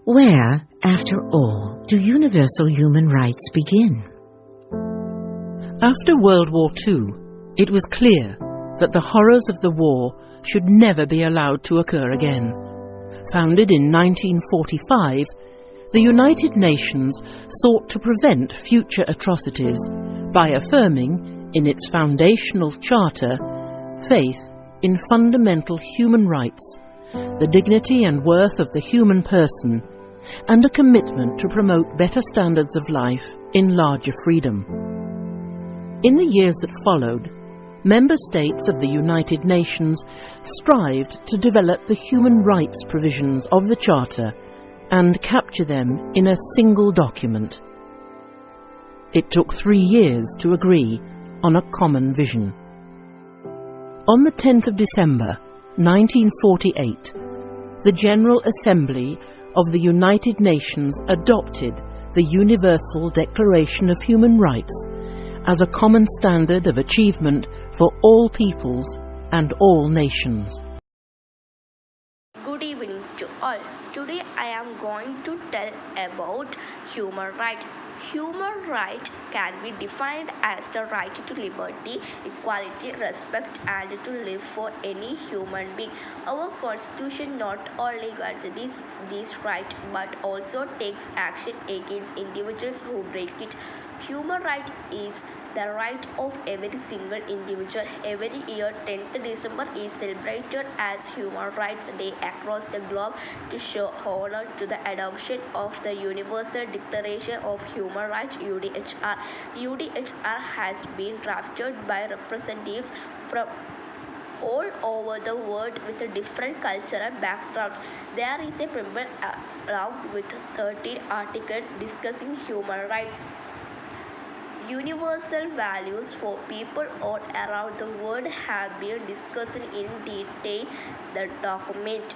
Where, after all, do universal human rights begin? After World War II, it was clear that the horrors of the war should never be allowed to occur again. Founded in 1945, the United Nations sought to prevent future atrocities by affirming, in its foundational charter, faith in fundamental human rights, the dignity and worth of the human person, and a commitment to promote better standards of life in larger freedom. In the years that followed, member states of the United Nations strived to develop the human rights provisions of the Charter and capture them in a single document. It took 3 years to agree on a common vision. On the 10th of December 1948, the General Assembly of the United Nations adopted the Universal Declaration of Human Rights as a common standard of achievement for all peoples and all nations. Good evening to all. Today I am going to tell about human rights. Human right can be defined as the right to liberty, equality, respect, and to live for any human being. Our Constitution not only guarantees this right but also takes action against individuals who break it. Human right is the right of every single individual. Every year, 10th December is celebrated as Human Rights Day across the globe to show honor to the adoption of the Universal Declaration of Human Rights (UDHR). UDHR has been drafted by representatives from all over the world with different cultural backgrounds. There is a preamble around with 13 articles discussing human rights. Universal values for people all around the world have been discussed in detail. The document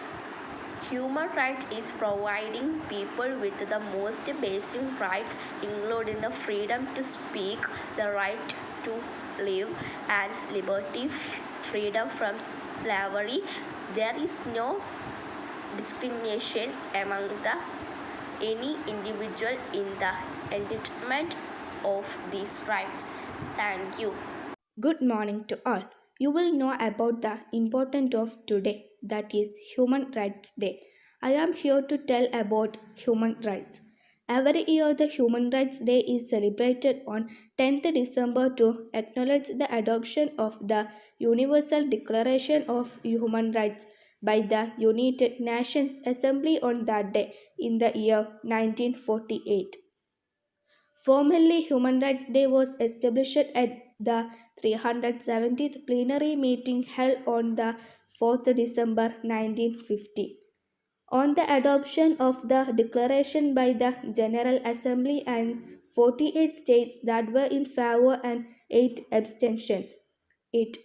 Human rights is providing people with the most basic rights, including the freedom to speak, the right to live, and liberty, freedom from slavery. There is no discrimination among any individual in the entitlement of these rights. Thank you. Good morning to all. You will know about the importance of today, that is Human Rights Day. I am here to tell about human rights. Every year, the Human Rights Day is celebrated on 10th December to acknowledge the adoption of the Universal Declaration of Human Rights by the United Nations Assembly on that day in the year 1948. Formally, Human Rights Day was established at the 370th plenary meeting held on the 4th December 1950. On the adoption of the declaration by the General Assembly and 48 states that were in favor and 8 abstentions, it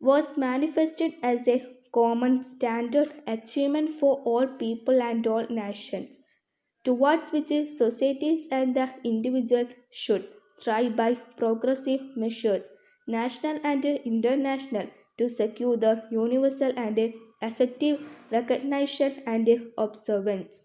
was manifested as a common standard achievement for all people and all nations towards which societies and the individual should strive by progressive measures, national and international, to secure the universal and effective recognition and observance.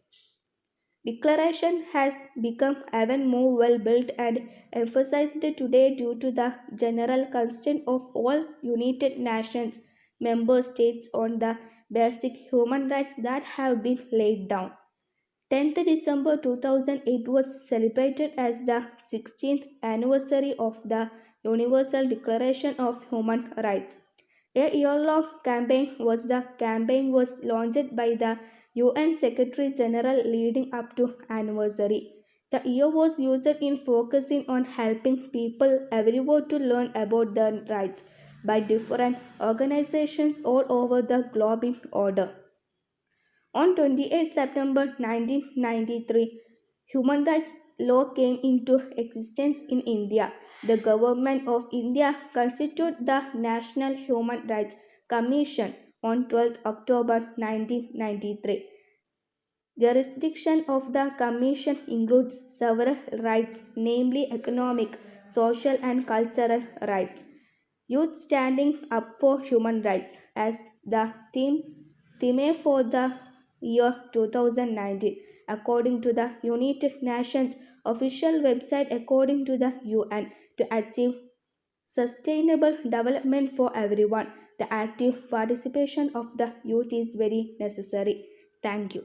Declaration has become even more well built and emphasized today due to the general consent of all United Nations member states on the basic human rights that have been laid down. 10th December 2008 was celebrated as the 16th anniversary of the Universal Declaration of Human Rights. A year-long campaign was launched by the UN Secretary General leading up to anniversary. The year was used in focusing on helping people everywhere to learn about their rights by different organizations all over the globe in order. On 28 September 1993, human rights law came into existence in India. The government of India constituted the National Human Rights Commission on 12 October 1993. Jurisdiction of the commission includes several rights, namely economic, social, and cultural rights. Youth standing up for human rights as the theme for the year 2019, according to the United Nations official website. According to the UN, to achieve sustainable development for everyone, the active participation of the youth is very necessary. Thank you.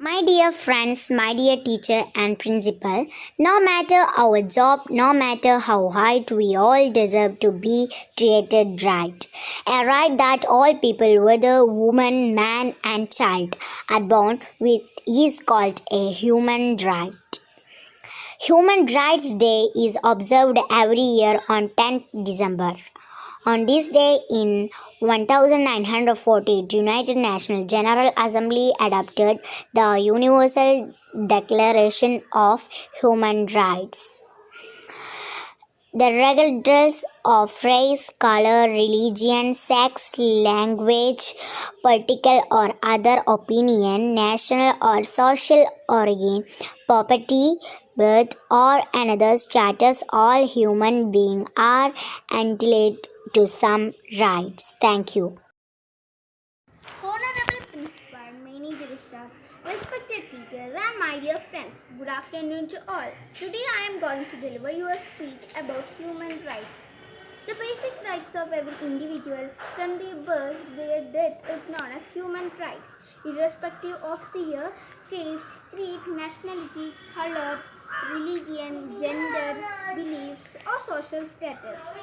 My dear friends, my dear teacher and principal, no matter our job, no matter how high, we all deserve to be treated right. A right that all people, whether woman, man, and child, are born with is called a human right. Human Rights Day is observed every year on 10th December. On this day in 1948, United Nations General Assembly adopted the Universal Declaration of Human Rights. The regardless of race, color, religion, sex, language, political or other opinion, national or social origin, property, birth, or another status, all human beings are entitled to some rights. Thank you. Honorable Principal, Manager Staff, respected teachers, and my dear friends, good afternoon to all. Today I am going to deliver you a speech about human rights. The basic rights of every individual from their birth to their death is known as human rights, irrespective of their caste, creed, nationality, color, religion, gender, beliefs, or social status.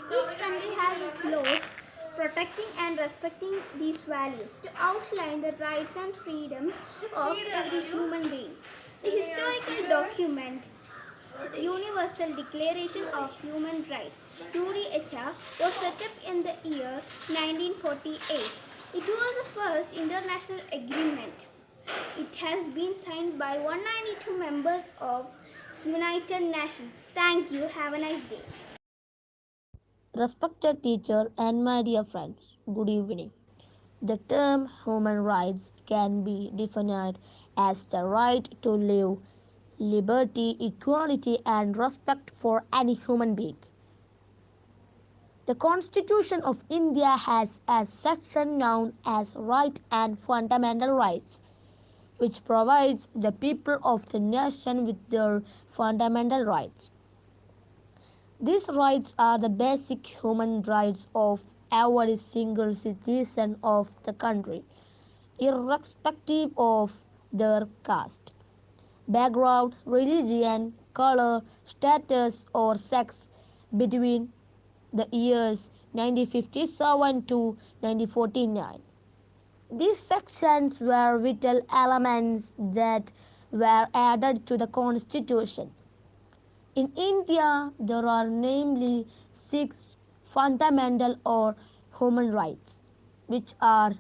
Each country has its laws protecting and respecting these values to outline the rights and freedoms of every human being. The historical document Universal Declaration of Human Rights UDHR was set up in the year 1948. It was the first international agreement. It has been signed by 192 members of United Nations. Thank you. Have a nice day. Respected teacher and my dear friends, good evening. The term human rights can be defined as the right to live, liberty, equality, and respect for any human being. The Constitution of India has a section known as Right and Fundamental Rights, which provides the people of the nation with their fundamental rights. These rights are the basic human rights of every single citizen of the country, irrespective of their caste, background, religion, color, status, or sex between the years 1957 to 1949. These sections were vital elements that were added to the Constitution. In India, there are namely 6 fundamental or human rights, which are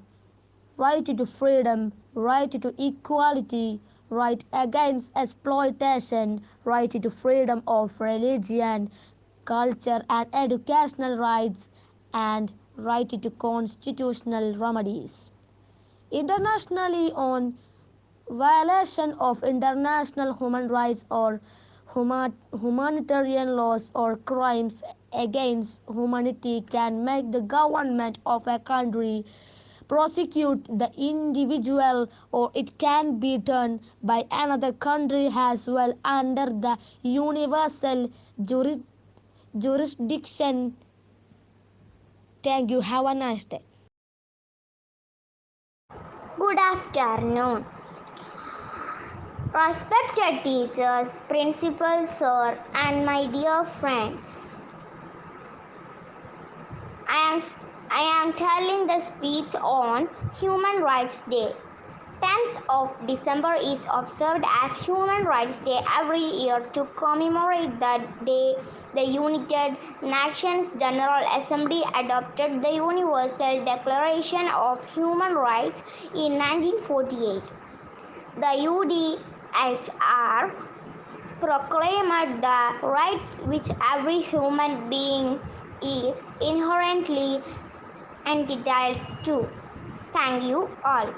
right to freedom, right to equality, right against exploitation, right to freedom of religion, culture and educational rights, and right to constitutional remedies. Internationally, on violation of international human rights or humanitarian laws or crimes against humanity can make the government of a country prosecute the individual, or it can be done by another country as well under the universal jurisdiction. Thank you. Have a nice day. Good afternoon. Respected teachers, principals, sir, and my dear friends. I am telling the speech on Human Rights Day. 10th of December is observed as Human Rights Day every year to commemorate the day the United Nations General Assembly adopted the Universal Declaration of Human Rights in 1948. The UDHR proclaimed the rights which every human being is inherently entitled to. Thank you all.